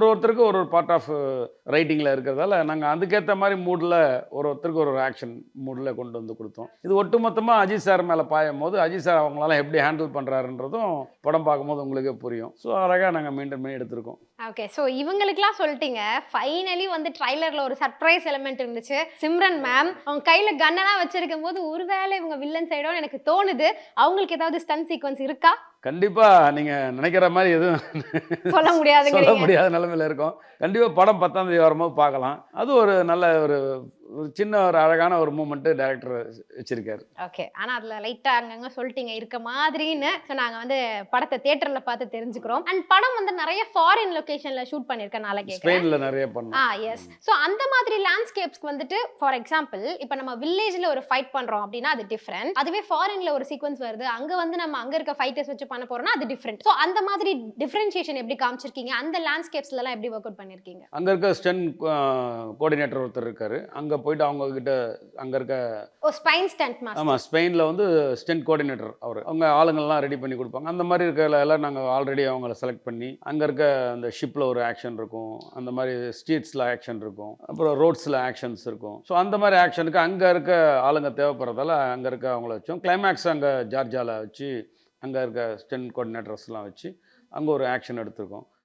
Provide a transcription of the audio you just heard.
ஒருத்தருக்கு ஒரு part of ரைட்டிங்கில் இருக்கிறதால நாங்கள் அதுக்கேற்ற மாதிரி மூடில் ஒருத்தருக்கு ஒரு ஆக்ஷன் மூடில் கொண்டு வந்து கொடுத்தோம். இது ஒட்டுமொத்தமாக அஜித் சார் மேலே பாயும் போது அஜித் சார் அவங்களால எப்படி ஹேண்டில் பண்ணுறாருன்றதும் படம் பார்க்கும்போது உங்களுக்கே புரியும். ஸோ அழகாக நாங்கள் மெயின்டைன் பண்ணி எடுத்திருக்கோம். ஓகே. ஸோ இவங்களுக்குலாம் சொல்லிட்டீங்க. ஃபைனலி வந்து ட்ரைலரில் ஒரு சர்ப்ரைஸ் எலிமெண்ட் இருந்துச்சு. சிம்ரன் மேம் அவங்க கையில் கன்னெல்லாம் வச்சிருக்கும் போது ஒருவேளை இவங்க வில்லன் சைடோன்னு எனக்கு தோணுது. அவங்களுக்கு ஏதாவது ஸ்டன் சீக்வன்ஸ் இருக்கா? கண்டிப்பாக நீங்கள் நினைக்கிற மாதிரி எதுவும் சொல்ல முடியாதுங்கிறீங்க. சொல்ல முடியாத நிலைமையில் இருக்கோம். கண்டிப்பாக படம் 10ஆம் தேதி வரும்போது பார்க்கலாம். அது ஒரு நல்ல ஒரு சின்ன ஒரு அழகான ஒரு மூமெண்ட்டு டைரக்டர் வச்சிருக்காரு. ஓகே. ஆனால் அதில் லைட்டாக அங்கங்கே சொல்லிட்டீங்க இருக்க மாதிரின்னு. ஸோ நாங்கள் வந்து படத்தை தியேட்டரில் பார்த்து தெரிஞ்சுக்கிறோம். அண்ட் படம் வந்து நிறைய ஃபாரின் லொகேஷனில் ஷூட் பண்ணியிருக்கனால கேட்குறேன். ஸ்பெயினில் நிறைய பண்ணோம். எஸ். ஸோ அந்த மாதிரி லேண்ட்ஸ்கேப்ஸ்க்கு வந்துட்டு ஃபார் எக்ஸாம்பிள் இப்போ நம்ம வில்லேஜில் ஒரு ஃபைட் பண்ணுறோம் அப்படின்னா அது டிஃப்ரெண்ட். அதுவே ஃபாரினில் ஒரு சீக்வன்ஸ் வருது அங்கே வந்து நம்ம அங்கே இருக்க ஃபைட்டர்ஸ் வச்சு பண்ண போகிறோம்னா அது டிஃப்ரெண்ட். ஸோ அந்த மாதிரி டிஃப்ரென்ஷியேஷன் எப்படி காமிச்சிருக்கீங்க? அந்த லேண்ட்ஸ்கேப்ஸ்லாம் எப்படி ஒர்க் அவுட் பண்ணியிருக்கீங்க? அங்கே இருக்க ஸ்டென் கோஆர்டினேட்டர் ஒருத்தர் இருக்காரு. அங்கே போயிட்டு அவங்க கிட்ட அங்கே இருக்க ஸ்பைன் ஸ்டண்ட் மாஸ்டர். ஆமாம், ஸ்பெயினில் வந்து ஸ்டென்ட் கோஆர்டினேட்டர் அவர். அவங்க ஆளுங்கள்லாம் ரெடி பண்ணி கொடுப்பாங்க. அந்த மாதிரி இருக்கிற எல்லாம் நாங்கள் ஆல்ரெடி அவங்கள செலக்ட் பண்ணி அங்கே இருக்க அந்த ஷிப்பில் ஒரு ஆக்ஷன் இருக்கும், அந்த மாதிரி ஸ்ட்ரீட்ஸில் ஆக்ஷன் இருக்கும், அப்புறம் ரோட்ஸில் ஆக்ஷன்ஸ் இருக்கும். ஸோ அந்த மாதிரி ஆக்ஷனுக்கு அங்கே இருக்க ஆளுங்க தேவைப்படுறதால அங்கே இருக்க அவங்கள வச்சோம். கிளைமேக்ஸ் அங்கே ஜார்ஜியாவில் வச்சு அங்கே இருக்க ஸ்டென்ட் கோஆர்டினேட்டர்ஸ்லாம் வச்சு அங்கே ஒரு ஆக்ஷன் எடுத்திருக்கோம்.